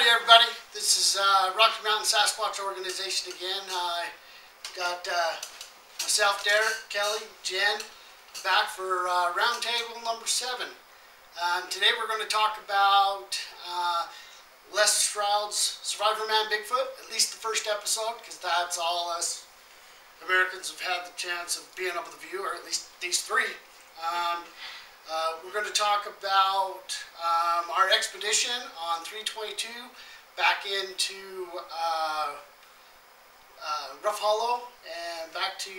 Howdy everybody, this is Rocky Mountain Sasquatch organization again. Got myself, Derek, Kelly, Jen back for roundtable number 7. Today we're going to talk about Les Stroud's Survivor Man Bigfoot, at least the first episode, because that's all us Americans have had the chance of being able to view, or at least these 3. We're going to talk about our expedition on 322 back into Rough Hollow and back to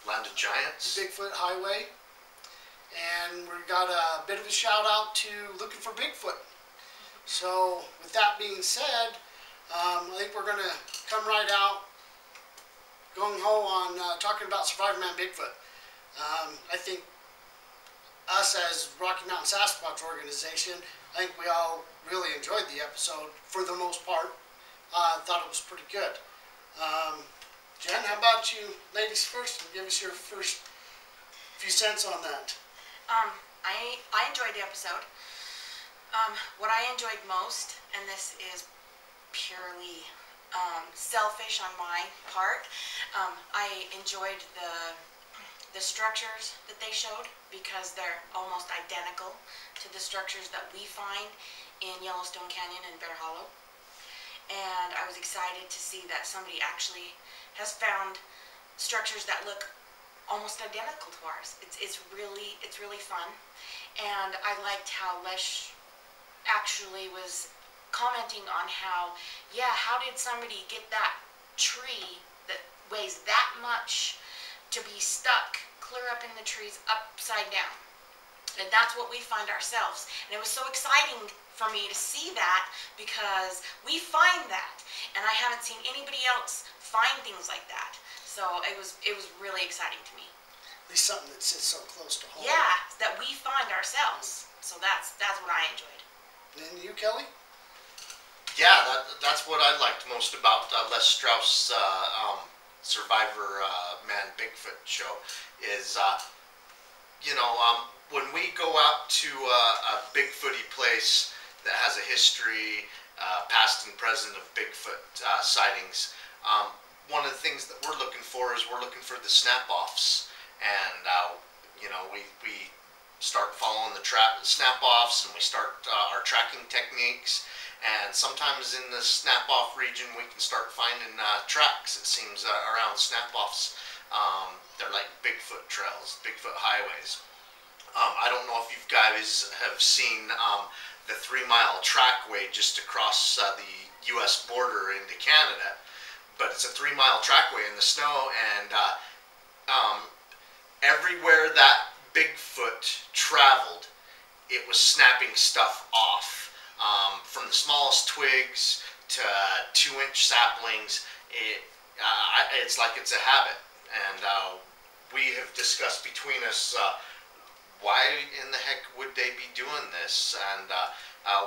Land of Giants, Bigfoot Highway. And we got a bit of a shout out to looking for Bigfoot. So with that being said, I think we're going to come right out gung-ho on talking about Survivor Man Bigfoot. I think us as Rocky Mountain Sasquatch organization, I think we all really enjoyed the episode for the most part. Thought it was pretty good. Jen, how about you ladies first, and give us your first few cents on that. I enjoyed the episode. What I enjoyed most, and this is purely selfish on my part, I enjoyed the structures that they showed, because they're almost identical to the structures that we find in Yellowstone Canyon and Bear Hollow. And I was excited to see that somebody actually has found structures that look almost identical to ours. It's really fun. And I liked how Les actually was commenting on how, yeah, how did somebody get that tree that weighs that much to be stuck clear up in the trees upside down? And that's what we find ourselves. And it was so exciting for me to see that, because we find that, and I haven't seen anybody else find things like that. So it was really exciting to me. At least something that sits so close to home. Yeah, that we find ourselves. So that's what I enjoyed. And you, Kelly? Yeah, that's what I liked most about Les Stroud's Survivor Man Bigfoot show is, when we go out to a Bigfooty place that has a history, past and present, of Bigfoot sightings, one of the things that we're looking for is we're looking for the snap-offs. And, we start following the snap-offs, and we start our tracking techniques. And sometimes in the snap-off region, we can start finding tracks, it seems, around snap-offs. They're like Bigfoot trails, Bigfoot highways. I don't know if you guys have seen the 3-mile trackway just across the U.S. border into Canada, but it's a 3-mile trackway in the snow, and everywhere that Bigfoot traveled, it was snapping stuff off. From the smallest twigs to 2-inch saplings, it's like it's a habit. And we have discussed between us why in the heck would they be doing this? And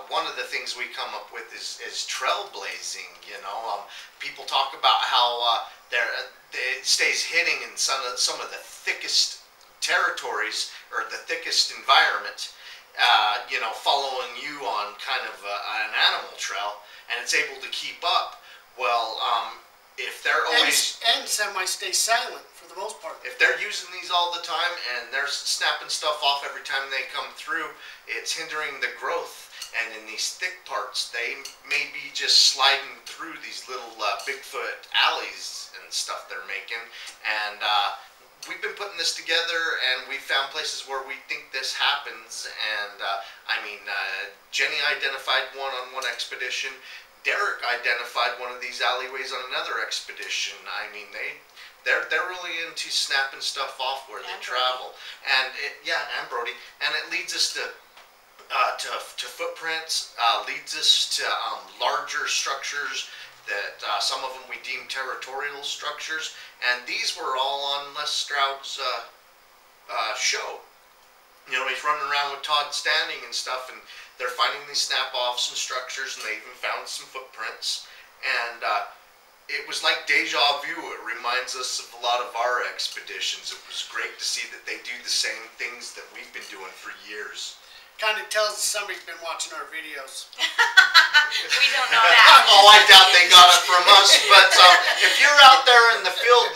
one of the things we come up with is trailblazing. People talk about how it stays hitting in some of the thickest territories, or the thickest environment. Following you on kind of an animal trail, and it's able to keep up. Well, if they're always... And semi-stay silent for the most part. If they're using these all the time, and they're snapping stuff off every time they come through, it's hindering the growth. And in these thick parts, they may be just sliding through these little Bigfoot alleys and stuff they're making. And we've been putting this together, and we found places where we think this happens. And Jenny identified one on one expedition. Derek identified one of these alleyways on another expedition. I mean, they're really into snapping stuff off where they travel. And and Brody, and it leads us to footprints, leads us to larger structures that some of them we deem territorial structures, and these were all on Les Stroud's show. He's running around with Todd standing and stuff, and they're finding these snap-offs and structures, and they even found some footprints. And it was like deja vu. It reminds us of a lot of our expeditions. It was great to see that they do the same things that we've been doing for years. kind of tells us somebody's been watching our videos. We don't know that. Oh, I doubt they got it from us. But if you're out there in the field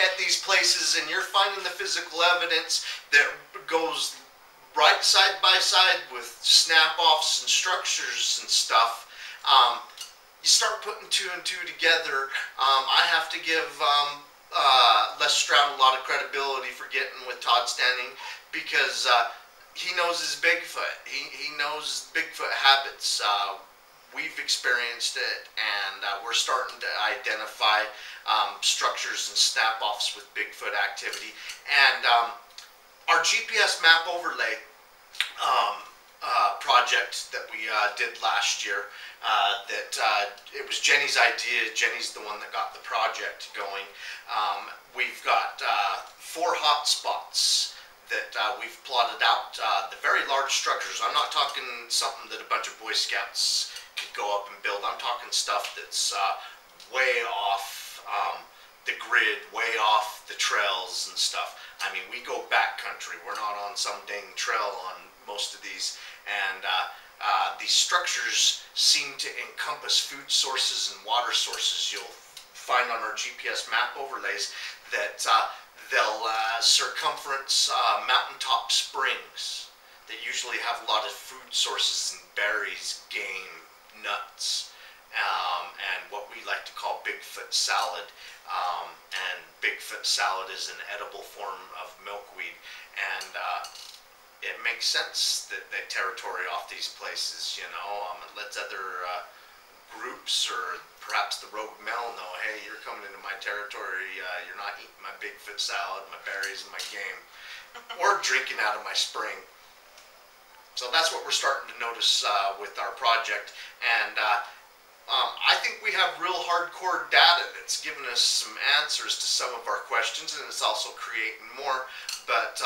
at these places and you're finding the physical evidence that goes right side by side with snap-offs and structures and stuff, you start putting two and two together. I have to give Les Stroud a lot of credibility for getting with Todd Standing, because he knows his Bigfoot. He knows Bigfoot habits. We've experienced it, and we're starting to identify structures and snap-offs with Bigfoot activity. And our GPS map overlay project that we did last year, it was Jenny's idea. Jenny's the one that got the project going. We've got 4 hot spots that we've plotted out. The very large structures. I'm not talking something that a bunch of Boy Scouts could go up and build. I'm talking stuff that's way off the grid, way off the trails and stuff. I mean, we go backcountry. We're not on some dang trail on most of these, and these structures seem to encompass food sources and water sources. You'll find on our GPS map overlays that they'll circumference mountaintop springs that usually have a lot of food sources and berries, game, nuts, and what we like to call Bigfoot salad. And Bigfoot salad is an edible form of milkweed, and it makes sense that they territory off these places, you know. It lets other groups or perhaps the rogue male know, hey, you're coming into my territory, you're not eating my Bigfoot salad, my berries, and my game, or drinking out of my spring. So that's what we're starting to notice with our project, and I think we have real hardcore data that's given us some answers to some of our questions, and it's also creating more. But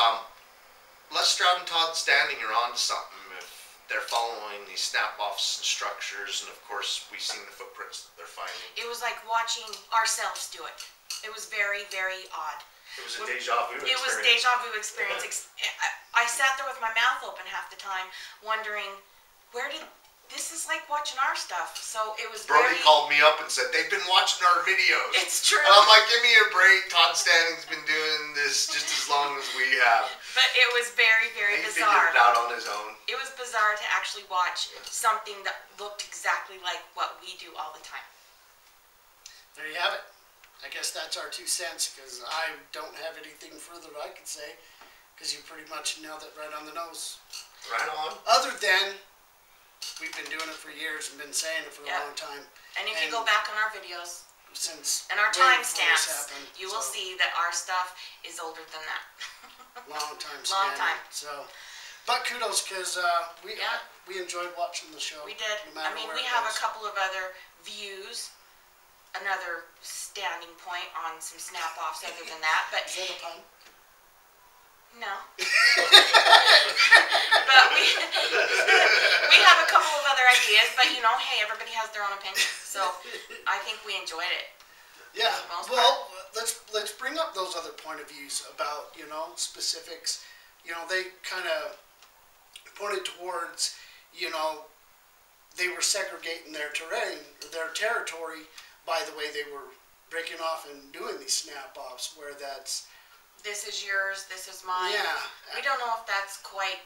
Les Stroud and Todd Standing are on to something if they're following these snap-offs and structures, and of course we've seen the footprints that they're finding. It was like watching ourselves do it. It was very, very odd. It was a deja vu experience. It was deja vu experience. I sat there with my mouth open half the time, wondering, this is like watching our stuff. So it was Brody called me up and said, they've been watching our videos. It's true. And I'm like, give me a break. Todd Standing's been doing this just as long as we have. But it was very, very bizarre. He figured it out on his own. It was bizarre to actually watch something that looked exactly like what we do all the time. There you have it. I guess that's our 2 cents, because I don't have anything further I could say, because you pretty much nailed it right on the nose. Right on. Other than, we've been doing it for years and been saying it for a long time. And if you go back on our videos since and our timestamps, you will so, see that our stuff is older than that. Long time. Long time. So, but kudos, because we enjoyed watching the show. We did. No, I mean, we have a couple of other views, another standing point on some snap-offs other than that. But is that a pun? No. But we have a couple of other ideas, but you know, hey, everybody has their own opinion. So I think we enjoyed it. Yeah. Well, let's bring up those other point of views about, you know, specifics. You know, they kind of pointed towards, you know, they were segregating their terrain, their territory, by the way they were breaking off and doing these snap-offs, where that's, this is yours, this is mine. yeah. We don't know if that's quite,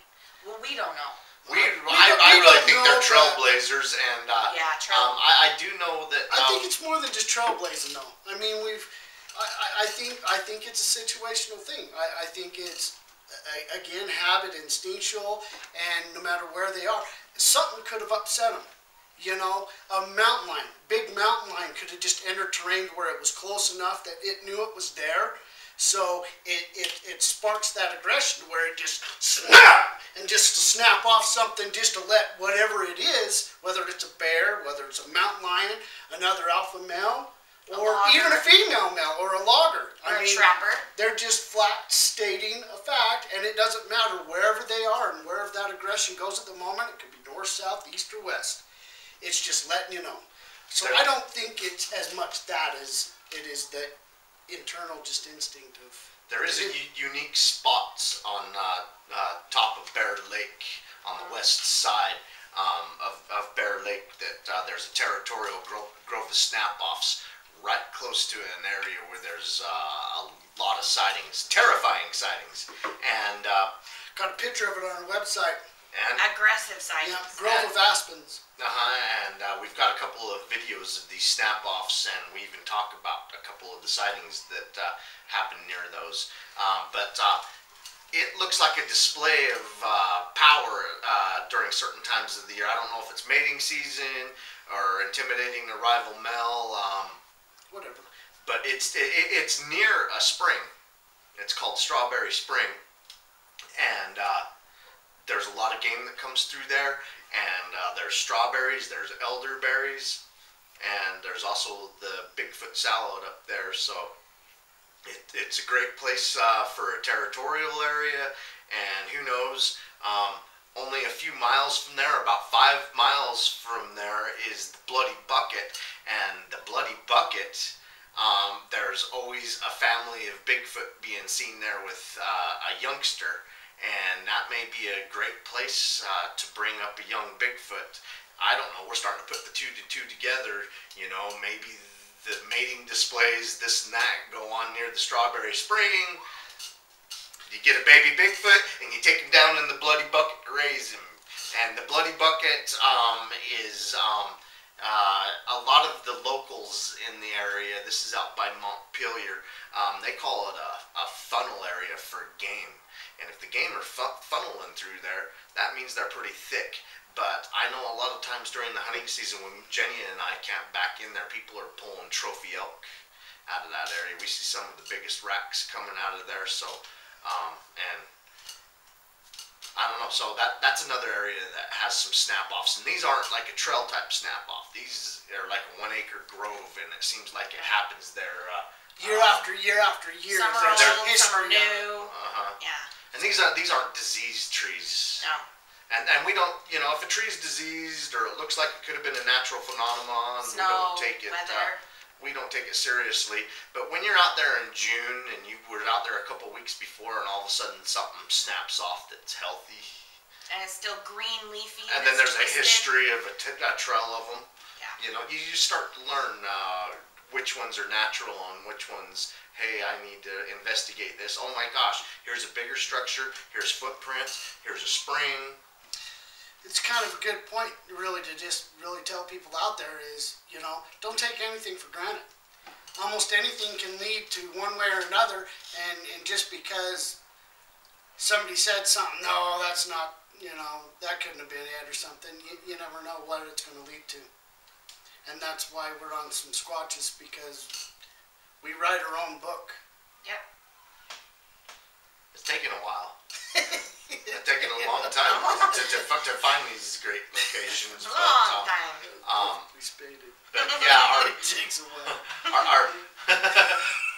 well, we don't know. I really think they're trailblazers, and yeah, I do know that. I think it's more than just trailblazing, though. I mean, I think it's a situational thing. I think it's, again, habit, instinctual, and no matter where they are, something could have upset them. You know, a mountain lion, big mountain lion, could have just entered terrain where it was close enough that it knew it was there. So it sparks that aggression where it just snap, and just to snap off something, just to let whatever it is, whether it's a bear, whether it's a mountain lion, another alpha male, or even a female male, or a logger. Or a trapper. They're just flat stating a fact, and it doesn't matter wherever they are and wherever that aggression goes at the moment. It could be north, south, east, or west. It's just letting you know. So I don't think it's as much that as it is the internal just instinct of. There is a unique spot on top of Bear Lake on the west side of Bear Lake that there's a territorial grove of snap-offs right close to an area where there's a lot of sightings, terrifying sightings, and got a picture of it on our website. and Aggressive sightings. Yeah, grove of aspens. and we've got a couple of videos of these snap-offs, and we even talk about a couple of the sightings that happen near those. But it looks like a display of power during certain times of the year. I don't know if it's mating season or intimidating a rival male. Whatever. But it's near a spring. It's called Strawberry Spring, and there's a lot of game that comes through there. And there's strawberries, there's elderberries, and there's also the Bigfoot salad up there. So it's a great place for a territorial area. And who knows? Only a few miles from there, about 5 miles from there, is the Bloody Bucket. And the Bloody Bucket, there's always a family of Bigfoot being seen there with a youngster. And that may be a great place to bring up a young Bigfoot. I don't know. We're starting to put the two together. You know, maybe the mating displays, this and that, go on near the Strawberry Spring. You get a baby Bigfoot and you take him down in the Bloody Bucket to raise him. And the Bloody Bucket is a lot of the locals in the area. This is out by Montpelier. They call it a funnel area for game. And if the game are funneling through there, that means they're pretty thick. But I know a lot of times during the hunting season when Jenny and I camp back in there, people are pulling trophy elk out of that area. We see some of the biggest racks coming out of there. So, and I don't know. So that's another area that has some snap-offs. And these aren't like a trail type snap-off. These are like a 1 acre grove, and it seems like it happens there. Year after year after year. Some are There's old, some are history of it. new. Yeah. And these aren't diseased trees. No. And we don't, you know, if a tree's diseased or it looks like it could have been a natural phenomenon, Snow, we don't take it. weather. We don't take it seriously. But when you're out there in June and you were out there a couple weeks before, and all of a sudden something snaps off that's healthy, And it's still green, leafy. and then there's twisted. a history of a trail of them. Yeah. You know, you start to learn which ones are natural and which ones, hey, I need to investigate this. Oh my gosh, here's a bigger structure, here's footprints, here's a spring. It's kind of a good point, really, to just really tell people out there is, you know, don't take anything for granted. Almost anything can lead to one way or another, and just because somebody said something, no, that's not, you know, that couldn't have been it or something, you never know what it's going to lead to. And that's why we're on some Squatches, because we write our own book. Yep. It's taken a while. It's taken a long time to find these great locations. A long time. We spaded. But yeah, It takes a while.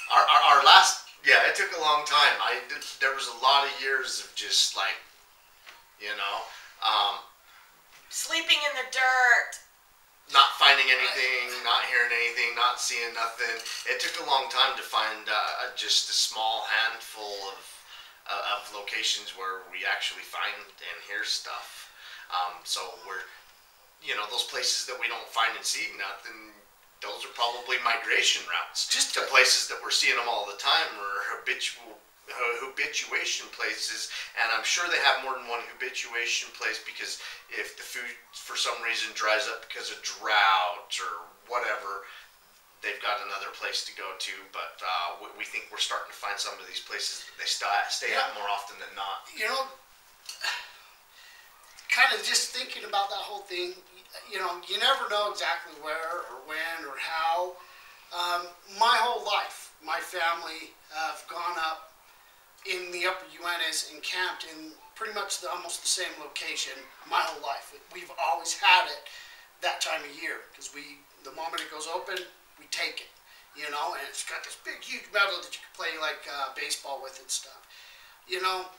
our last, yeah, it took a long time. There was a lot of years of just like, you know, Sleeping in the dirt. not finding anything, not hearing anything, not seeing nothing. It took a long time to find just a small handful of locations where we actually find and hear stuff. So we're, you know, those places that we don't find and see nothing, those are probably migration routes. Just to places that we're seeing them all the time, or habituation places. And I'm sure they have more than one habituation place, because if the food for some reason dries up because of drought or whatever, they've got another place to go to. But we think we're starting to find some of these places that they stay at more often than not. You know, kind of just thinking about that whole thing, you know, you never know exactly where or when or how. My whole life, my family have gone up in the upper Uintas and camped in pretty much almost the same location my whole life. We've always had it that time of year, because the moment it goes open, we take it, you know, and it's got this big, huge meadow that you can play like baseball with and stuff. You know,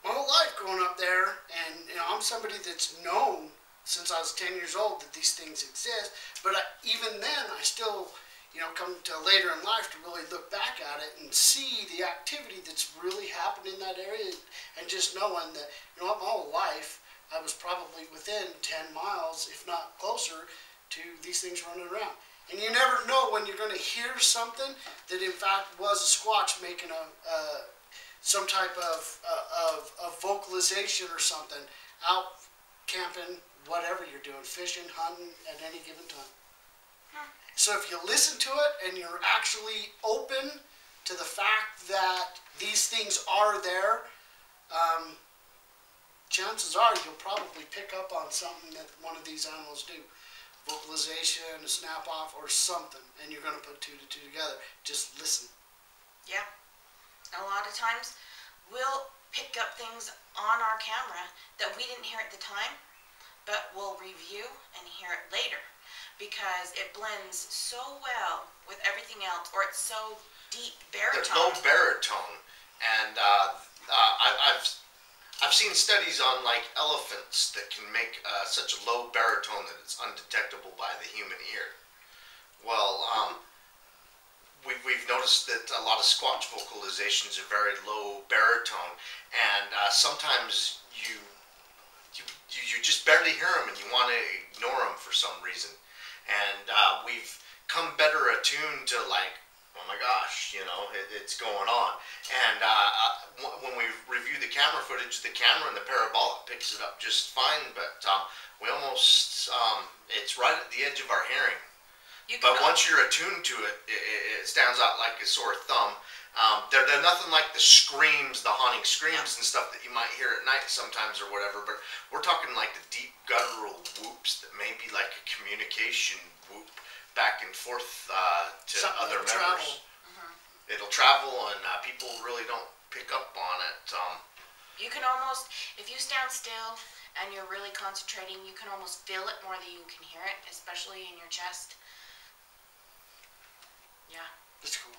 my whole life growing up there, and you know, I'm somebody that's known since I was 10 years old that these things exist, but even then, I still, you know, come to later in life to really look back at it and see the activity that's really happened in that area, and just knowing that, you know what, my whole life, I was probably within 10 miles, if not closer, to these things running around. And you never know when you're going to hear something that in fact was a Squatch making some type of vocalization or something, out camping, whatever you're doing, fishing, hunting at any given time. So if you listen to it and you're actually open to the fact that these things are there, chances are you'll probably pick up on something that one of these animals do. Vocalization, a snap off, or something, and you're going to put two to two together. Just listen. Yeah. A lot of times we'll pick up things on our camera that we didn't hear at the time, but we'll review and hear it later because it blends so well with everything else, or it's so deep baritone. There's no baritone, and I've seen studies on like elephants that can make such a low baritone that it's undetectable by the human ear. Well, we've noticed that a lot of Squatch vocalizations are very low baritone, and sometimes you just barely hear them and you want to ignore them for some reason. And we've come better attuned to like, oh my gosh, you know, it's going on. And when we review the camera footage, the camera and the parabolic picks it up just fine, but we almost, it's right at the edge of our hearing. But once you're attuned to it, it stands out like a sore thumb. They're nothing like the screams, the haunting screams and stuff that you might hear at night sometimes or whatever, but we're talking like the deep guttural whoops that may be like a communication whoop back and forth to Something other members. It'll travel and people really don't pick up on it. You can almost, if you stand still and you're really concentrating, you can almost feel it more than you can hear it, especially in your chest. Yeah. That's cool.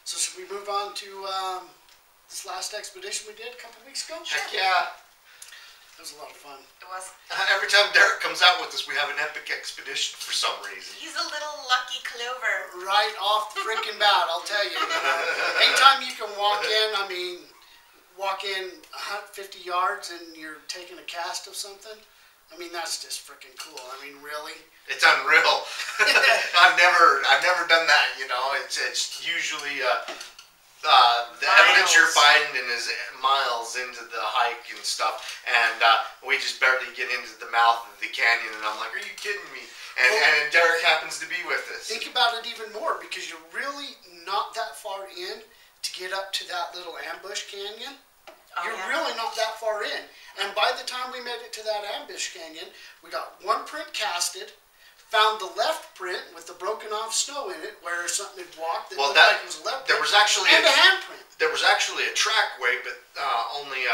So should we move on to this last expedition we did a couple weeks ago? Heck yeah. It was a lot of fun. It was. Every time Derek comes out with us, we have an epic expedition for some reason. He's a little lucky clover. Right off the freaking bat, I'll tell you. Anytime you can walk in 150 yards and you're taking a cast of something, I mean, that's just freaking cool. I mean, really? It's unreal. I've never done that, you know. It's usually the evidence you're finding is miles into the hike and stuff, and we just barely get into the mouth of the canyon, and I'm like, are you kidding me? And Derek happens to be with us. Think about it even more, because you're really not that far in to get up to that little ambush canyon. You're really not that far in. And by the time we made it to that ambush canyon, we got one print casted, found the left print with the broken off snow in it, where something had walked that looked like it was a left print, there was actually and a handprint. There was actually a trackway, but only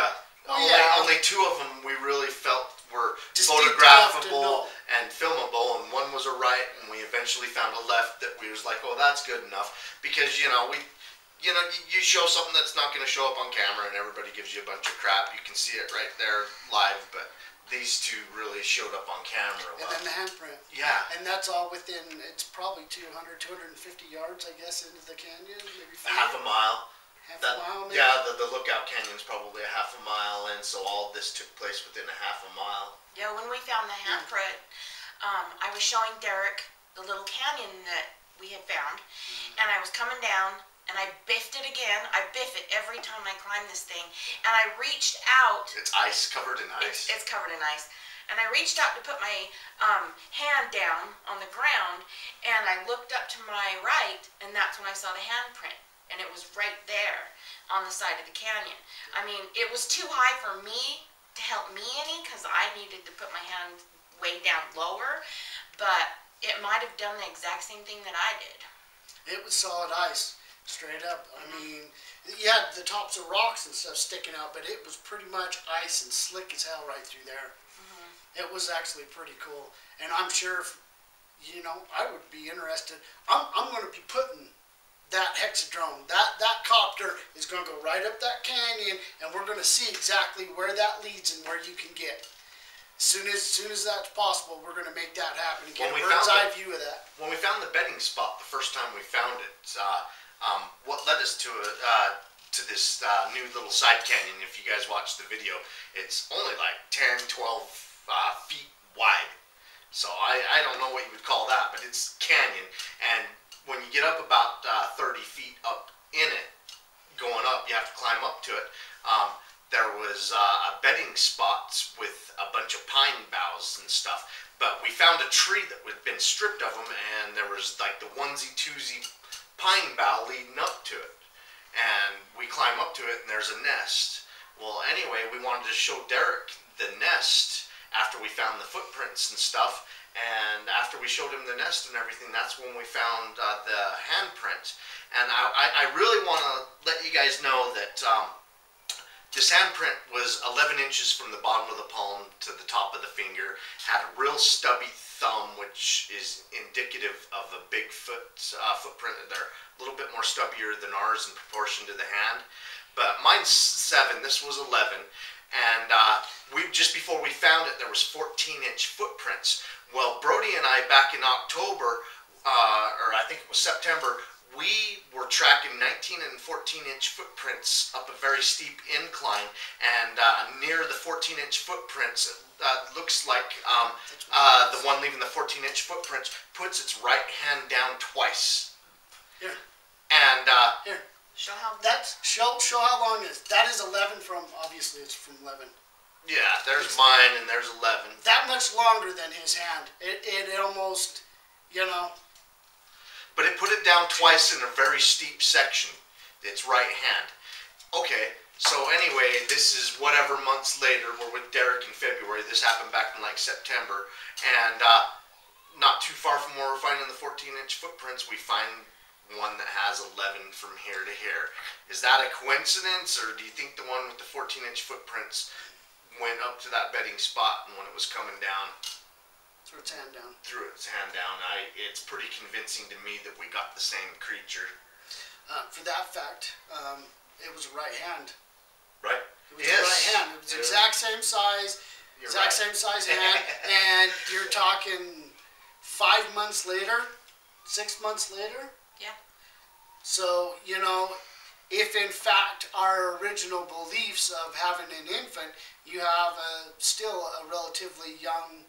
two of them we really felt were photographable and filmable, and one was a right, and we eventually found a left that we was like, oh, that's good enough, because you show something that's not going to show up on camera, and everybody gives you a bunch of crap. You can see it right there live, but these two really showed up on camera. And then the handprint. Yeah. And that's all within, it's probably 250 yards, I guess, into the canyon. Maybe half a mile. Half a mile, maybe? Yeah, the Lookout Canyon's probably a half a mile in, so all of this took place within a half a mile. Yeah, when we found the handprint, I was showing Derek the little canyon that we had found, and I was coming down, and I biffed it again. I biff it every time I climb this thing, and I reached out. It's ice, covered in ice. It's covered in ice. And I reached out to put my hand down on the ground, and I looked up to my right, and that's when I saw the handprint. And it was right there on the side of the canyon. I mean, it was too high for me to help me any, because I needed to put my hand way down lower, but it might have done the exact same thing that I did. It was solid ice. Straight up. I mean, you had the tops of rocks and stuff sticking out, but it was pretty much ice and slick as hell right through there. It was actually pretty cool. And I'm sure, I would be interested. I'm going to be putting that hexadrone, that copter is going to go right up that canyon, and we're going to see exactly where that leads and where you can get. As soon as that's possible, we're going to make that happen and get a bird's eye view of that. When we found the bedding spot the first time we found it, what led us to to this new little side canyon. If you guys watch the video, it's only like 10, 12 feet wide. So I don't know what you would call that, but it's canyon. And when you get up about 30 feet up in it, going up, you have to climb up to it. There was a bedding spots with a bunch of pine boughs and stuff. But we found a tree that had been stripped of them, and there was like the onesie-twosie pine bough leading up to it. And we climb up to it, and there's a nest. Well, anyway, we wanted to show Derek the nest after we found the footprints and stuff. And after we showed him the nest and everything, that's when we found the handprint. And I really want to let you guys know that this handprint was 11 inches from the bottom of the palm to the top of the finger, had a real stubby thumb, which is indicative of a Bigfoot footprint. They're a little bit more stubbier than ours in proportion to the hand. But mine's 7, this was 11. And just before we found it, there was 14-inch footprints. Well, Brody and I, back in October, or I think it was September, we were tracking 19 and 14-inch footprints up a very steep incline, and near the 14-inch footprints, looks like the one leaving the 14-inch footprints puts its right hand down twice. Here. And here. Show how. Show how long it is. That is 11 from. Obviously, it's from 11. Yeah, there's mine, and there's 11. That much longer than his hand. It almost, you know. But it put it down twice in a very steep section. Its right hand. Okay, so anyway, this is whatever months later. We're with Derek in February. This happened back in like September. And not too far from where we're finding the 14-inch footprints, we find one that has 11 from here to here. Is that a coincidence, or do you think the one with the 14-inch footprints went up to that bedding spot, and when it was coming down, threw its hand down? Threw its hand down. It's pretty convincing to me that we got the same creature. For that fact, it was a right hand. Right? It was a right hand. It was the exact same size, same size hand, and you're talking 5 months later, 6 months later. Yeah. So, you know, if in fact our original beliefs of having an infant, you have still a relatively young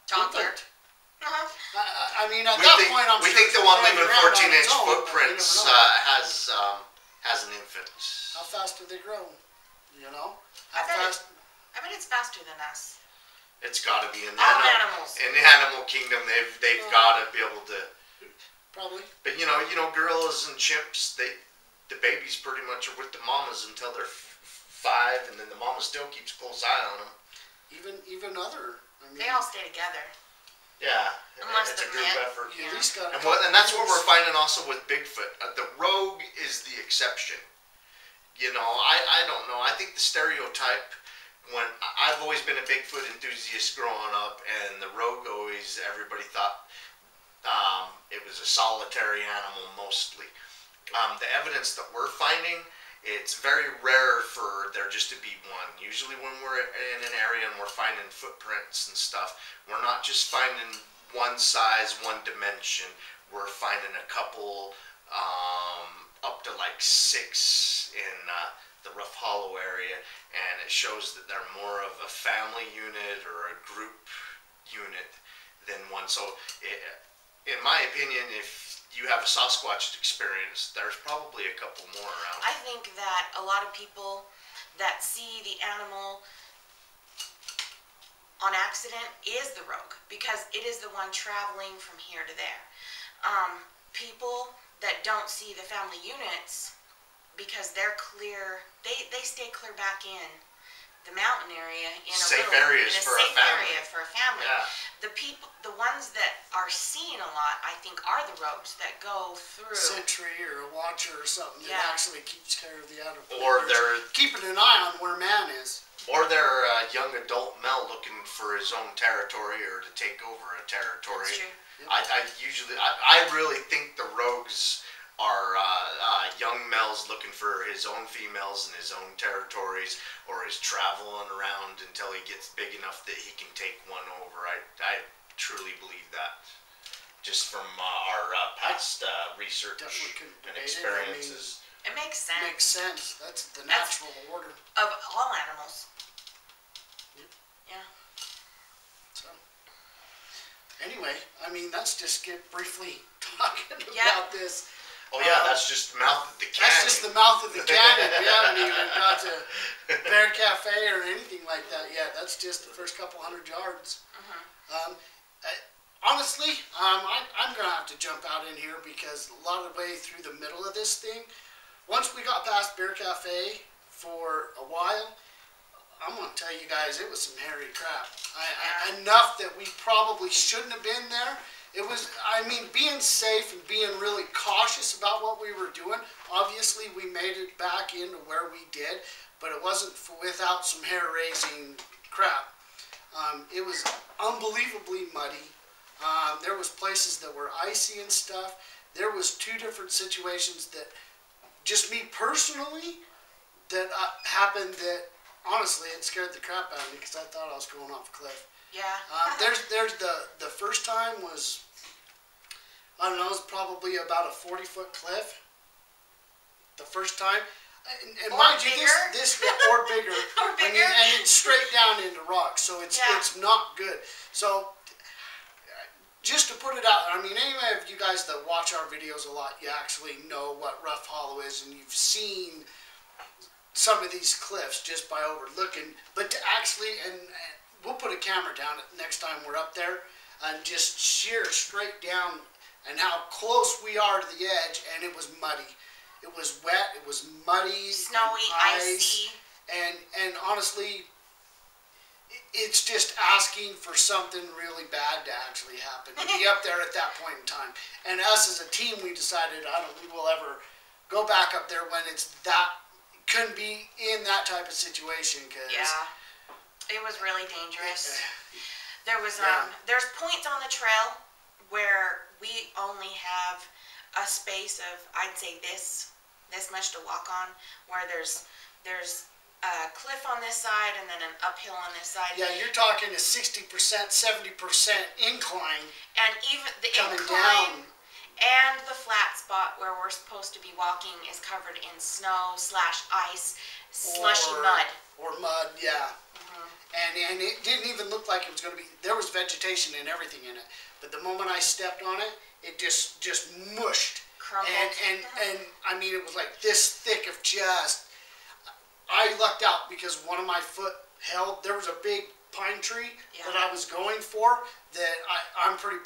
toddler. infant. I mean, at that point, I'm we sure think the one it's leaving running around on 14-inch its own, footprints but you never know. has an infant. How fast do they grow? You know? I How bet fast? I bet it's faster than us. It's got to be in All animals. In the animal kingdom. They've got to be able to. Probably. But you know, gorillas and chimps, the babies pretty much are with the mamas until they're 5, and then the mama still keeps a close eye on them. Even other. I mean, They all stay together. Yeah, Unless it's a they're group met. effort. you at least got. And that's what we're finding also with Bigfoot. The rogue is the exception. You know, I don't know. I think the stereotype, when I've always been a Bigfoot enthusiast growing up, and the rogue always, everybody thought it was a solitary animal mostly. The evidence that we're finding, it's very rare for there just to be one. Usually when we're in an area and we're finding footprints and stuff, we're not just finding one size, one dimension. We're finding a couple, up to like 6 in the Rough Hollow area, and it shows that they're more of a family unit or a group unit than one. So in my opinion, if you have a Sasquatch experience, there's probably a couple more around. I think that a lot of people that see the animal on accident is the rogue, because it is the one traveling from here to there. People that don't see the family units, because they're clear, they stay clear back in the mountain area, in a Safe little, areas in a for a safe family. area for a family. Yeah. The ones that are seen a lot, I think, are the rogues that go through. Sentry or a watcher or something that actually keeps care of the outer Or perimeter. they're keeping an eye on where man is. Or they're a young adult male looking for his own territory or to take over a territory. That's true. I really think the rogues are young males looking for his own females in his own territories, or is traveling around until he gets big enough that he can take one over. I truly believe that, just from our past research and experiences. It makes sense. Makes sense. That's the natural order. Of all animals. Yep. Yeah. So, anyway, I mean, that's just briefly talking Yeah. about this. Oh yeah, that's just the mouth of the cannon. That's just the mouth of the cannon. We haven't even got to Bear Cafe or anything like that yet. That's just the first couple 100 yards. Honestly, I'm going to have to jump out in here because a lot of the way through the middle of this thing, once we got past Bear Cafe for a while, I'm going to tell you guys, it was some hairy crap. Enough that we probably shouldn't have been there. It was, I mean, being safe and being really cautious about what we were doing. Obviously, we made it back into where we did, but it wasn't without some hair-raising crap. It was unbelievably muddy. There was places that were icy and stuff. There was 2 different situations that, just me personally, that happened that, honestly, it scared the crap out of me because I thought I was going off a cliff. Yeah. There's the first time was, I don't know, it was probably about a 40-foot cliff. The first time, and mind you, this or bigger, or bigger, and it's straight down into rocks, so it's not good. So just to put it out, I mean, any of you guys that watch our videos a lot, you actually know what Rough Hollow is, and you've seen some of these cliffs just by overlooking. But to actually, and we'll put a camera down next time we're up there and just sheer straight down and how close we are to the edge, and it was muddy. It was wet, it was muddy, snowy, icy. And honestly, it's just asking for something really bad to actually happen, to be up there at that point in time. And us as a team, we decided, I don't think we'll ever go back up there when it's that, couldn't be in that type of situation. Cause it was really dangerous. There was there's points on the trail where we only have a space of, I'd say this much to walk on, where there's a cliff on this side and then an uphill on this side. Yeah, you're talking a 60%, 70% incline. And even the coming incline down. and the flat spot where we're supposed to be walking is covered in snow / ice, slushy mud. Or mud, yeah. And it didn't even look like it was going to be, there was vegetation and everything in it. But the moment I stepped on it, it just mushed. Crumbled. And I mean, it was like this thick of just, I lucked out because one of my foot held, there was a big pine tree that I was going for that I'm pretty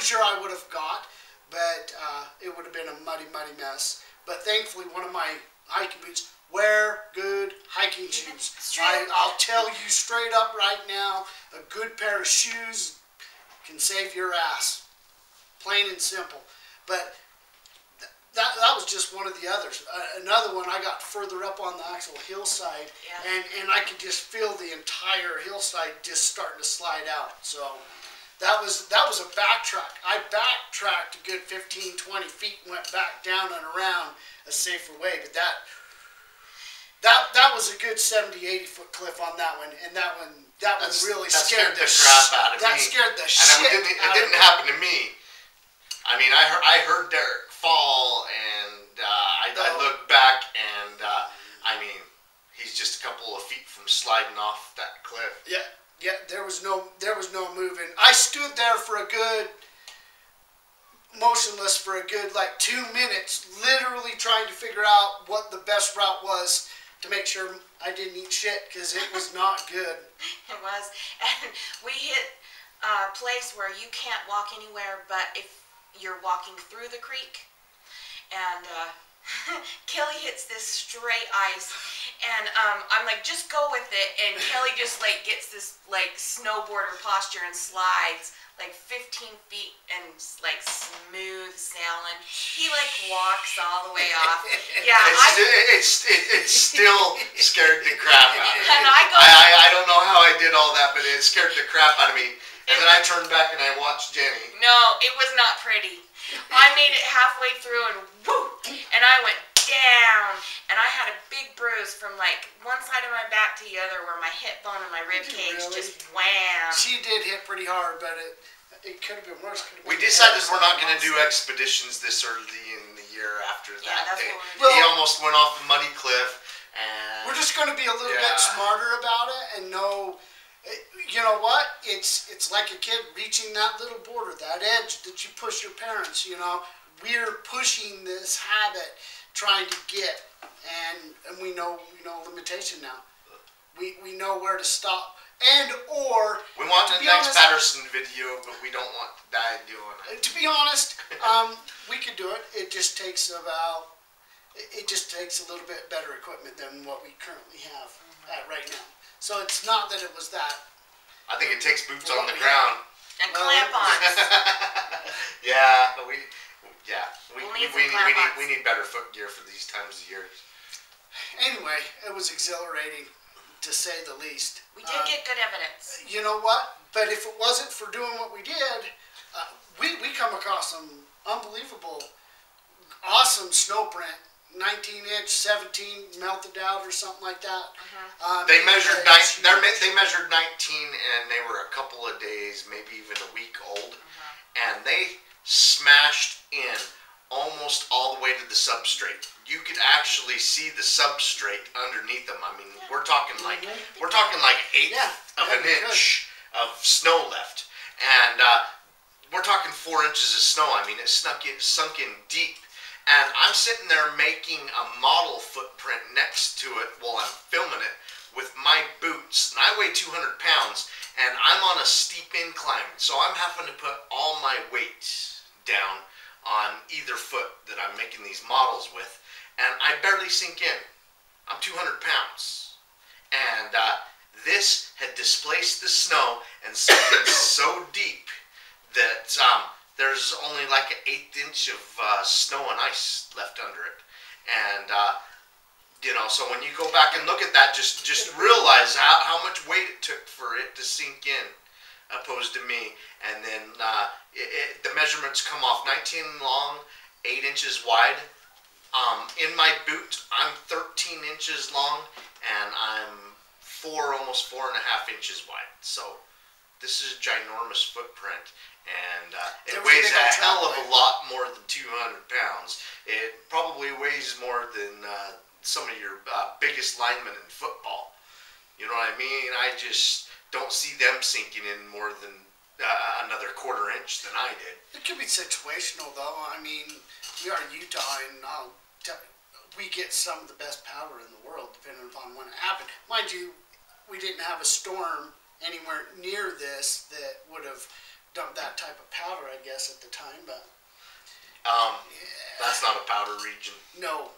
sure I would have got, but it would have been a muddy mess. But thankfully, one of my hiking boots, wear good hiking shoes. I'll tell you straight up right now, a good pair of shoes can save your ass. Plain and simple. But that was just one of the others. Another one, I got further up on the actual hillside, and I could just feel the entire hillside just starting to slide out. So that was a backtrack. I backtracked a good 15, 20 feet and went back down and around a safer way. But that was a good 70, 80 foot cliff on that one, and that one really scared the crap out of me. That scared the shit out of me. It didn't happen to me. I mean, I heard Derek fall, and I looked back, and I mean, he's just a couple of feet from sliding off that cliff. Yeah. There was no moving. I stood there for a good, motionless for a good like 2 minutes, literally trying to figure out what the best route was to make sure I didn't eat shit, because it was not good. It was, and we hit a place where you can't walk anywhere but if you're walking through the creek, and Kelly hits this straight ice, and I'm like, just go with it, and Kelly just like gets this like snowboarder posture and slides like 15 feet and like smooth sailing. He like walks all the way off. Yeah, it still scared the crap out of me. And I don't know how I did all that, but it scared the crap out of me. And then I turned back and I watched Jenny. No, it was not pretty. I made it halfway through and whoo, and I went down, and I had a big bruise from like one side of my back to the other, where my hip bone and my rib cage just wham. She did hit pretty hard, but it could have been worse. We decided we're not going to do expeditions this early in the year after Yeah, that that's day. what He almost went off a muddy cliff. And we're just going to be a little bit smarter about it and know, you know what? It's like a kid reaching that little border, that edge that you push your parents. You know, we're pushing this habit, trying to get, and we know limitation now. We know where to stop, and or we want to the be next honest, Patterson video, but we don't want that doing it. To be honest, we could do it. It just takes about. It just takes a little bit better equipment than what we currently have right now. So it's not that it was that. I think it takes boots on the ground. And clamp-ons. we need need better foot gear for these times of year. Anyway, it was exhilarating, to say the least. We did get good evidence. You know what? But if it wasn't for doing what we did, we come across some unbelievable, awesome snow print. 19-inch, 17 melted out or something like that. They measured 19. They measured 19, and they were a couple of days, maybe even a week old, and they smashed in almost all the way to the substrate. You could actually see the substrate underneath them. I mean, we're talking like eighth of an inch of snow left, and we're talking 4 inches of snow. I mean, it sunk in deep. And I'm sitting there making a model footprint next to it while I'm filming it with my boots. And I weigh 200 pounds, and I'm on a steep incline. So I'm having to put all my weight down on either foot that I'm making these models with. And I barely sink in. I'm 200 pounds. And this had displaced the snow and sunk in so deep that there's only like an 1/8 inch of snow and ice left under it. And, so when you go back and look at that, just realize how much weight it took for it to sink in, opposed to me. And then the measurements come off 19 long, 8 inches wide. In my boot, I'm 13 inches long, and I'm almost 4.5 inches wide. So this is a ginormous footprint. And it weighs a hell of a lot more than 200 pounds. It probably weighs more than some of your biggest linemen in football. You know what I mean? I just don't see them sinking in more than another 1/4 inch than I did. It could be situational, though. I mean, we are in Utah, and we get some of the best powder in the world, depending upon when it happened. Mind you, we didn't have a storm anywhere near this that would have dumped that type of powder, I guess, at the time, but that's not a powder region. No,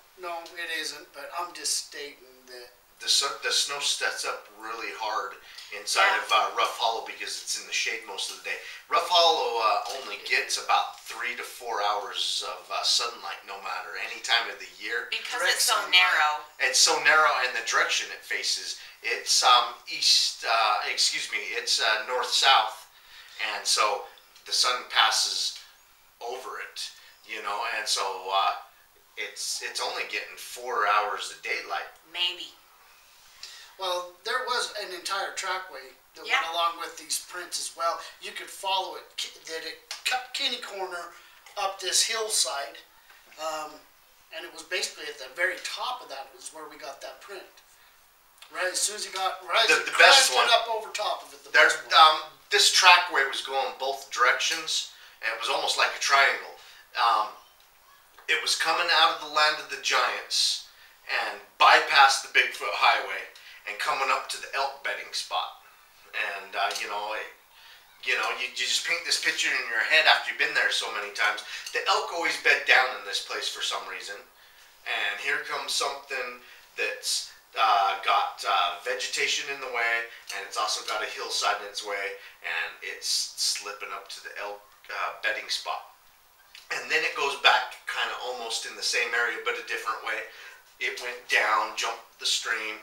it isn't. But I'm just stating that the snow sets up really hard inside of Rough Hollow because it's in the shade most of the day. Rough Hollow only gets about 3 to 4 hours of sunlight, no matter any time of the year. Because it's so narrow. It's so narrow, and the direction it faces, it's it's north-south. And so the sun passes over it, and so it's only getting 4 hours of daylight. Maybe. Well, there was an entire trackway that went along with these prints as well. You could follow it, that it cut kitty corner up this hillside, and it was basically at the very top of that was where we got that print. Right as soon as you got the best one up over top of it. This trackway was going both directions, and it was almost like a triangle. It was coming out of the land of the giants and bypassed the Bigfoot Highway and coming up to the elk bedding spot. And you just paint this picture in your head after you've been there so many times. The elk always bed down in this place for some reason, and here comes something that's got vegetation in the way, and it's also got a hillside in its way, and it's slipping up to the elk bedding spot. And then it goes back kind of almost in the same area, but a different way. It went down, jumped the stream,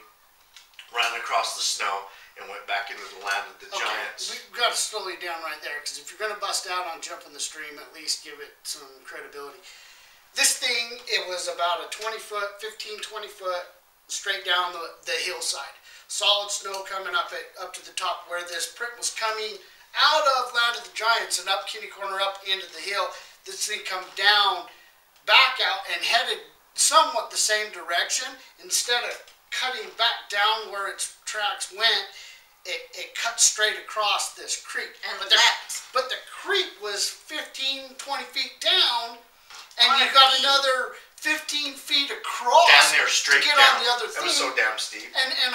ran across the snow, and went back into the land of the giants. We've got to slow you down right there, because if you're going to bust out on jumping the stream, at least give it some credibility. This thing, it was about a 20-foot, 15, 20-foot, straight down the hillside. Solid snow coming up to the top where this print was coming out of Land of the Giants and up kitty corner up into the hill. This thing come down back out and headed somewhat the same direction. Instead of cutting back down where its tracks went, it cut straight across this creek. And but leapt. But the creek was 15, 20 feet down, and On you a got beat. another 15 feet across Down there straight to get down. on the other That thing. was so damn steep. And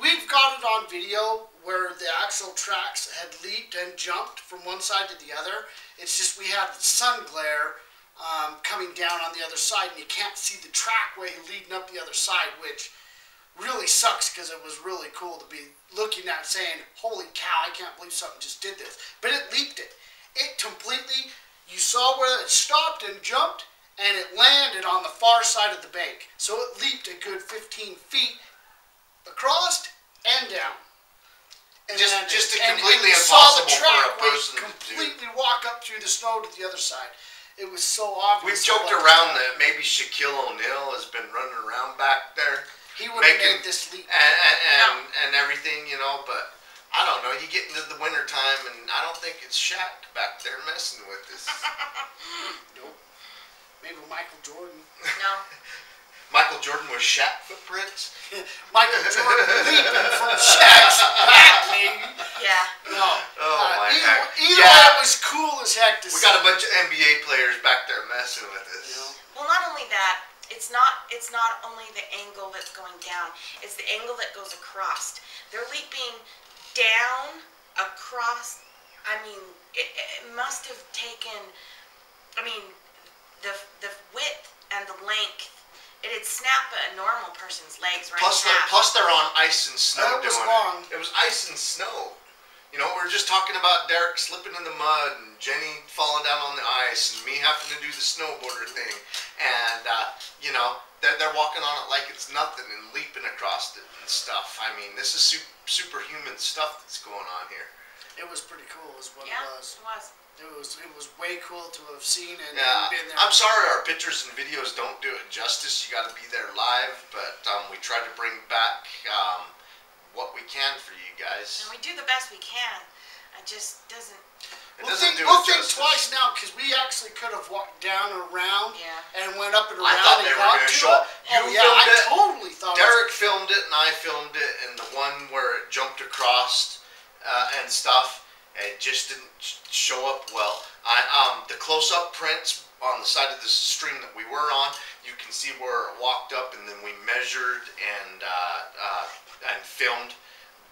we've got it on video where the actual tracks had leaped and jumped from one side to the other. It's just we have the sun glare coming down on the other side, and you can't see the trackway leading up the other side, which really sucks because it was really cool to be looking at saying, holy cow, I can't believe something just did this. But it leaped it. It completely, you saw where it stopped and jumped, and it landed on the far side of the bank. So it leaped a good 15 feet across and down. And Just and completely you saw the impossible for a trackway person to do. completely walk up through the snow to the other side. It was so obvious. We've joked around that maybe Shaquille O'Neal has been running around back there. He would have made this leap. And everything, you know, but I don't know. You get into the winter time, and I don't think it's Shaq back there messing with this. Nope. Maybe Michael Jordan. No. Michael Jordan with Shaq footprints. Michael Jordan leaping from Shaq's back, maybe. Yeah. No. Oh my heck. Either way, it was cool as heck to see. We got a bunch of NBA players back there messing with us. You know? Well, not only that, it's not only the angle that's going down, it's the angle that goes across. They're leaping down across. I mean, it must have taken, I mean, the width and the length, it'd snap a normal person's legs right in half. Plus they're on ice and snow That was doing long. it. It was ice and snow. You know, we were just talking about Derek slipping in the mud and Jenny falling down on the ice and me having to do the snowboarder thing. And, you know, they're walking on it like it's nothing and leaping across it and stuff. I mean, this is superhuman stuff that's going on here. It was pretty cool is what Yeah, it was. it was. It was way cool to have seen and been there. I'm sorry our pictures and videos don't do it justice. You got to be there live, but we try to bring back what we can for you guys. And we do the best we can. It just doesn't. We'll think twice now, because we actually could have walked down around and went up and around. I thought they and were got going to to show up. it. Oh yeah, I totally thought. Derek filmed it and I filmed it, and the one where it jumped across and stuff, it just didn't show up well. The close-up prints on the side of the stream that we were on, you can see where it walked up, and then we measured and filmed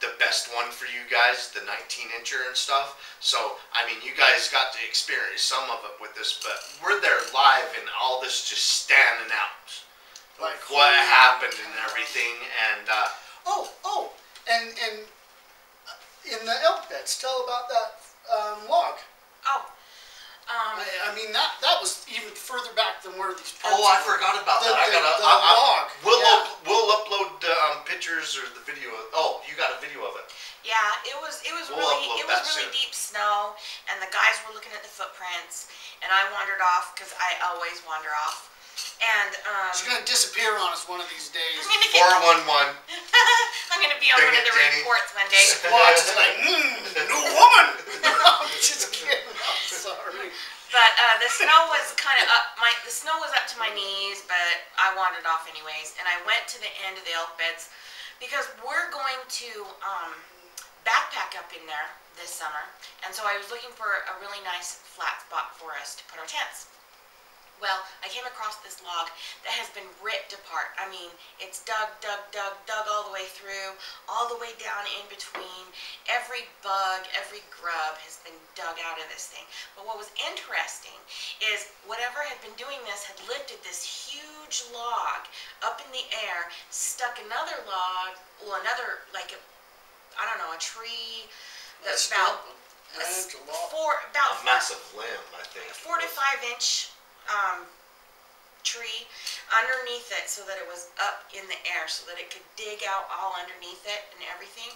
the best one for you guys, the 19-incher and stuff. So, I mean, you guys got to experience some of it with us, but we're there live and all this just standing out. Like what happened and everything, and and in the elk beds, tell about that log. Oh. I mean that was even further back than where these. Oh, I forgot about that. The log. We'll upload pictures or the video. Oh, you got a video of it. Yeah, it was We'll really upload that really soon. deep snow, and the guys were looking at the footprints, and I wandered off because I always wander off, and She's gonna disappear on us one of these days. 411. I'm gonna be on one of the Jenny. reports one day. Watch is like, new woman. I'm just kidding. I'm sorry. But the snow was kind of the snow was up to my knees, but I wandered off anyways, and I went to the end of the elk beds because we're going to backpack up in there this summer, and so I was looking for a really nice flat spot for us to put our tents. Well, I came across this log that has been ripped apart. I mean, it's dug all the way through, all the way down in between. Every bug, every grub has been dug out of this thing. But what was interesting is whatever had been doing this had lifted this huge log up in the air, stuck another log, well, another, like I don't know, a tree that's about A about massive limb, I think. 4 to 5 inch tree underneath it, so that it was up in the air, so that it could dig out all underneath it and everything.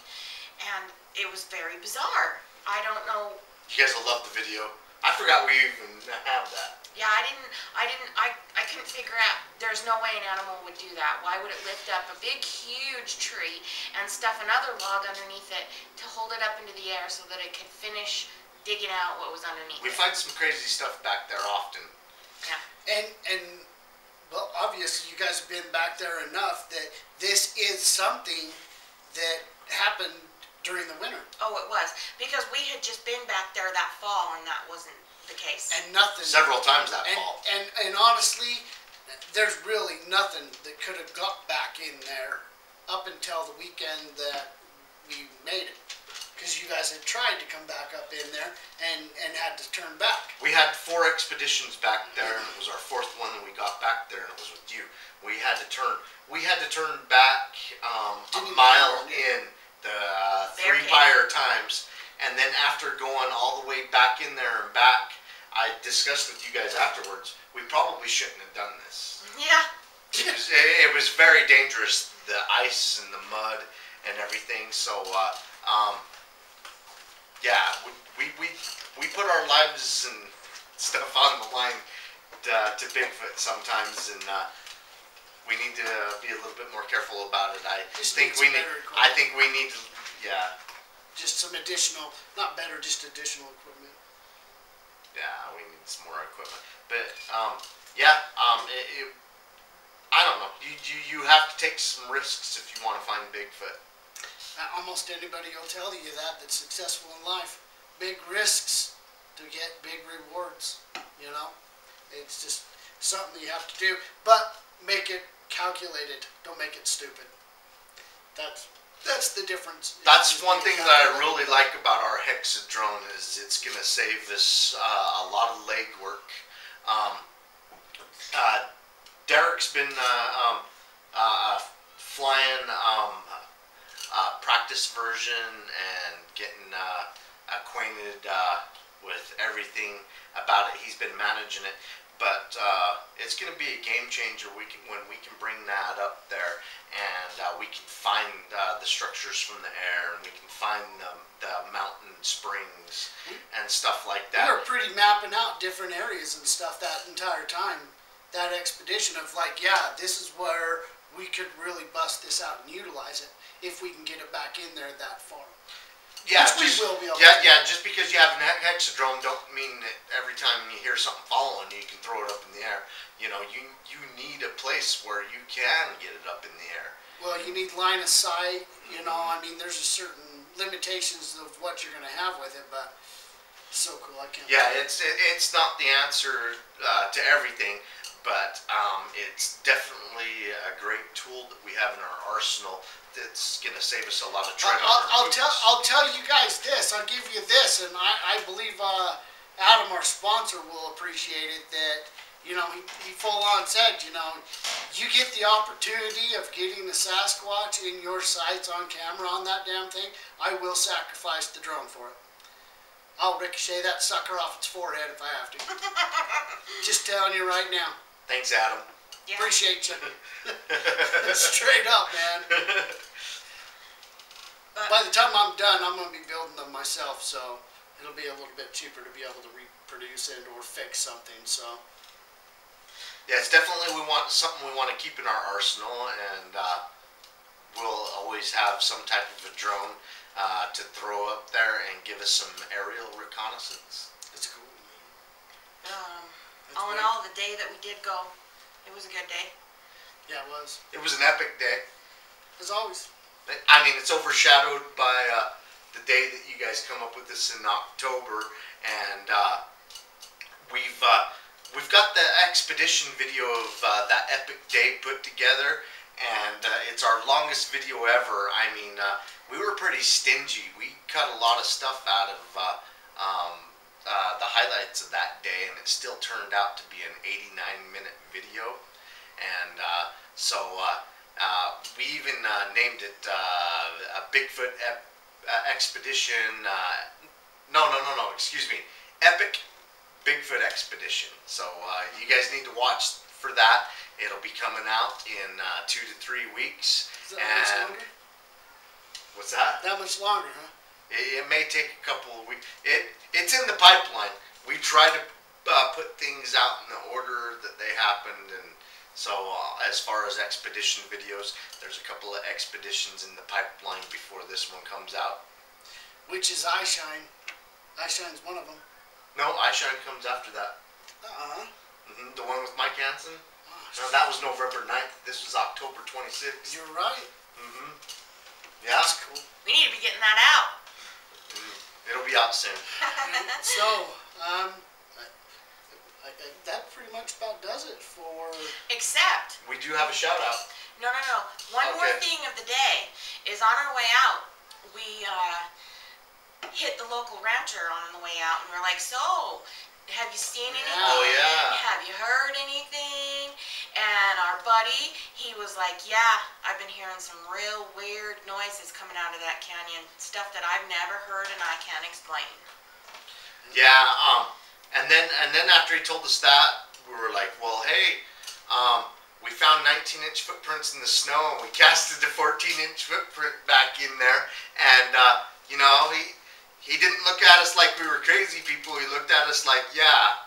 And it was very bizarre. I don't know. You guys will love the video. I forgot we even have that. Yeah, I couldn't figure out. There's no way an animal would do that. Why would it lift up a big, huge tree and stuff another log underneath it to hold it up into the air so that it could finish digging out what was underneath We it? find some crazy stuff back there often. Yeah. And well, obviously you guys have been back there enough that this is something that happened during the winter. Oh, it was. Because we had just been back there that fall and that wasn't the case. And nothing. Several times that fall. And honestly, there's really nothing that could have got back in there up until the weekend that we made it. Because you guys had tried to come back up in there and had to turn back. We had 4 expeditions back there, and it was our 4th one that we got back there, and it was with you. We had to turn back a mile in the 3 prior times, and then after going all the way back in there and back, I discussed with you guys afterwards, we probably shouldn't have done this. Yeah. It was very dangerous, the ice and the mud and everything, so yeah, we put our lives and stuff on the line to Bigfoot sometimes, and we need to be a little bit more careful about it. I think we need to, yeah. Just some additional, not better, just additional equipment. Yeah, we need some more equipment. But yeah, I don't know. You have to take some risks if you want to find Bigfoot. Almost anybody will tell you that's successful in life. Big risks to get big rewards, you know? It's just something you have to do, but make it calculated. Don't make it stupid. That's the difference. That's one thing that I really like about our Hexadrone is it's going to save us a lot of leg work. Derek's been flying practice version and getting acquainted with everything about it. He's been managing it, but it's going to be a game changer. When we can bring that up there, and we can find the structures from the air, and we can find the mountain springs and stuff like that. We were pretty mapping out different areas and stuff that entire time. That expedition of like, yeah, this is where we could really bust this out and utilize it if we can get it back in there that far. Yeah, which we will be able to. Yeah. Just because you have an Hexadrone don't mean that every time you hear something following you can throw it up in the air. You know, you need a place where you can get it up in the air. Well, you need line of sight. You know, I mean, there's a certain limitations of what you're going to have with it, but it's so cool. I can't. Yeah, it's not the answer to everything, but it's definitely a great tool that we have in our arsenal. That's going to save us a lot of tread on our boots. I'll tell you guys this. I'll give you this, and I believe Adam, our sponsor, will appreciate it. That, you know, he full on said, you know, you get the opportunity of getting the Sasquatch in your sights on camera on that damn thing, I will sacrifice the drone for it. I'll ricochet that sucker off its forehead if I have to. Just telling you right now. Thanks, Adam. Yeah. Appreciate you. Straight up, man. But by the time I'm done, I'm going to be building them myself, so it'll be a little bit cheaper to be able to reproduce it or fix something. So yeah, it's definitely something we want to keep in our arsenal, and we'll always have some type of a drone to throw up there and give us some aerial reconnaissance. It's cool. all in all, the day that we did go, it was a good day. Yeah, it was. It was an epic day. As always. I mean, it's overshadowed by the day that you guys come up with this in October, and we've got the expedition video of that epic day put together, and it's our longest video ever. I mean, we were pretty stingy. We cut a lot of stuff out of the highlights of that day, and it still turned out to be an 89-minute video, and so we even named it a Bigfoot Expedition. No, excuse me. Epic Bigfoot Expedition. So you guys need to watch for that. It'll be coming out in 2 to 3 weeks. Is that much longer? What's that? That much longer, huh? It may take a couple of weeks. It's in the pipeline. We try to put things out in the order that they happened, and so as far as expedition videos, there's a couple of expeditions in the pipeline before this one comes out. Which is Eyeshine. Eyeshine's one of them. No, Eyeshine comes after that. The one with Mike Hansen. Gosh. No, that was November 9th. This was October 26th. You're right. Yeah. That's cool. We need to be getting that out. It'll be out soon. So, that pretty much about does it for... Except, We do have a shout out. no. One more Okay. thing of the day is on our way out, we hit the local rancher on the way out, and we're like, so, have you seen anything? Yeah. Oh, yeah. Have you heard anything? And our buddy, he was like, yeah, I've been hearing some real weird noises coming out of that canyon. Stuff that I've never heard and I can't explain. Yeah. And then after he told us that, we were like, well, hey, we found 19-inch footprints in the snow, and we casted the 14-inch footprint back in there, and you know, he didn't look at us like we were crazy people. He looked at us like, yeah.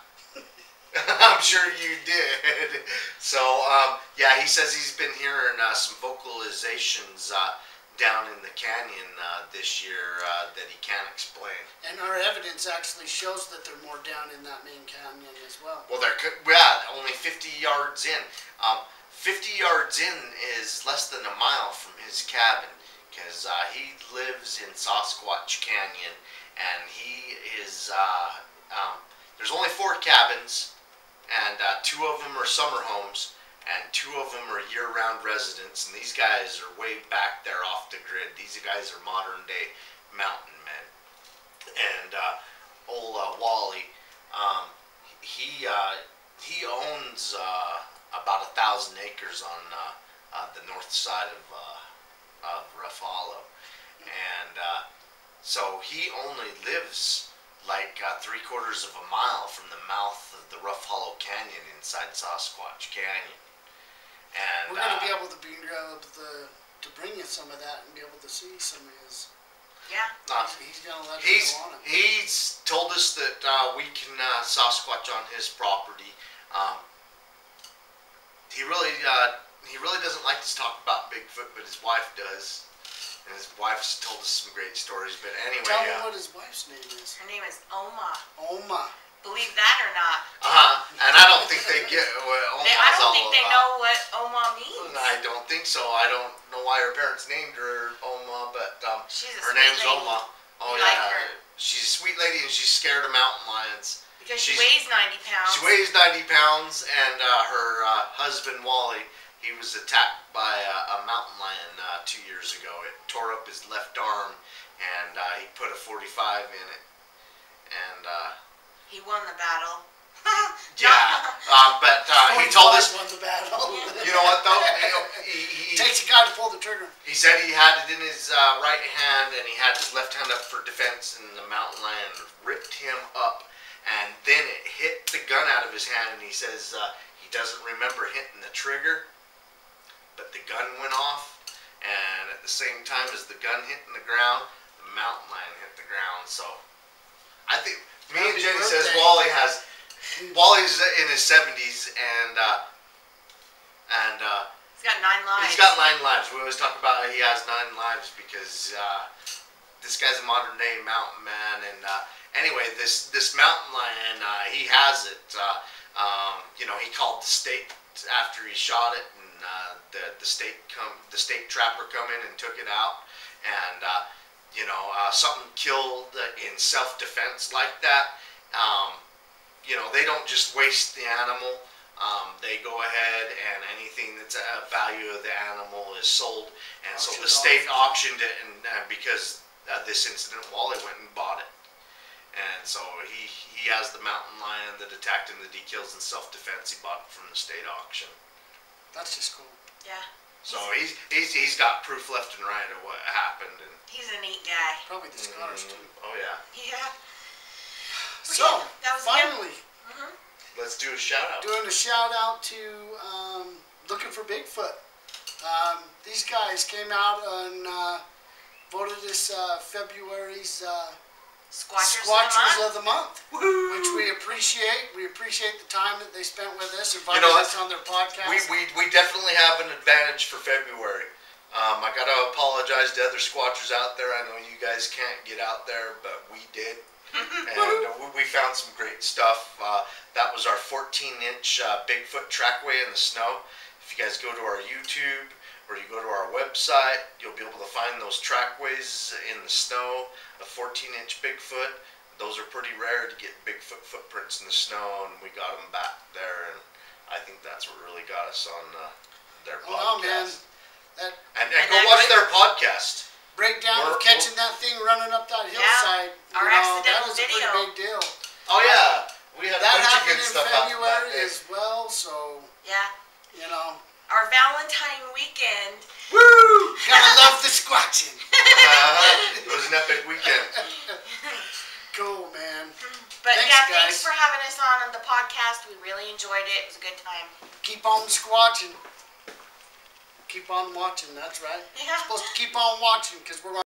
I'm sure you did. So, yeah, he says he's been hearing some vocalizations down in the canyon this year that he can't explain. And our evidence actually shows that they're more down in that main canyon as well. Well, only 50 yards in. 50 yards in is less than a mile from his cabin, because he lives in Sasquatch Canyon, and he is, there's only 4 cabins, and 2 of them are summer homes, and 2 of them are year-round residents, and these guys are way back there off the grid. These guys are modern-day mountain men. And old Wally, he owns about 1,000 acres on the north side of Rough Hollow, and so he only lives like 3/4 of a mile from the mouth of the Rough Hollow Canyon inside Sasquatch Canyon. And We're going to be able to to bring you some of that and be able to see some of his... Yeah. He's going to let us go on it. He's told us that we can Sasquatch on his property. He really doesn't like to talk about Bigfoot, but his wife does. And his wife's told us some great stories. But anyway, Tell me what his wife's name is. Her name is Oma. Oma. Believe that or not. And I don't think they get what Oma's I don't all think they about. know what Oma means. I don't think so. I don't know why her parents named her Oma, but She's a her sweet name's lady. Oma. Oh You yeah, like her. she's a sweet lady, and she's scared of mountain lions. Because she weighs 90 pounds. She weighs 90 pounds, and her husband Wally, he was attacked by a mountain lion 2 years ago. It tore up his left arm, and he put a 45 in it, and He won the battle. yeah. But he told us, won the battle. you know what though? He Takes a guy to pull the trigger. He said he had it in his right hand, and he had his left hand up for defense, and the mountain lion ripped him up, and then it hit the gun out of his hand, and he says he doesn't remember hitting the trigger, but the gun went off, and at the same time as the gun hitting the ground, the mountain lion hit the ground. So I think me and Happy Jenny birthday. says Wally's in his 70s, and He's got 9 lives. he's got 9 lives. We always talk about he has 9 lives because this guy's a modern day mountain man. And anyway, this mountain lion, he has it. You know, he called the state after he shot it, and the state trapper come in and took it out. And you know, something killed in self-defense like that. You know, they don't just waste the animal. They go ahead, and anything that's a value of the animal is sold. And so the state auctioned it, and because this incident, Wally went and bought it. And so he has the mountain lion that attacked him that he kills in self-defense. He bought it from the state auction. That's just cool. Yeah. So he's got proof left and right of what happened. And He's a neat guy. Probably the scars too. oh yeah. Yeah. So, that was finally, Let's do a shout out. doing a shout out to Looking for Bigfoot. These guys came out and voted us February's Squatchers of the Month, which we appreciate. We appreciate the time that they spent with us, inviting You know, us on their podcast. We definitely have an advantage for February. I gotta apologize to other squatchers out there. I know you guys can't get out there, but we did. And we found some great stuff. That was our 14-inch Bigfoot trackway in the snow. If you guys go to our YouTube or you go to our website, you'll be able to find those trackways in the snow, a 14-inch Bigfoot. Those are pretty rare to get Bigfoot footprints in the snow, and we got them back there, and I think that's what really got us on their podcast. Man. And go watch their podcast. Breakdown of catching that thing running up that hillside. Yeah, our accidental that was video. a pretty big deal. Oh yeah, we had that a bunch of happened good in stuff out February as well. So yeah, our Valentine weekend. Woo! Gotta love the squatching. It was an epic weekend. Cool, man. But thanks for having us on the podcast. We really enjoyed it. It was a good time. Keep on squatching. Keep on watching. That's right. Yeah. Supposed to keep on watching because we're going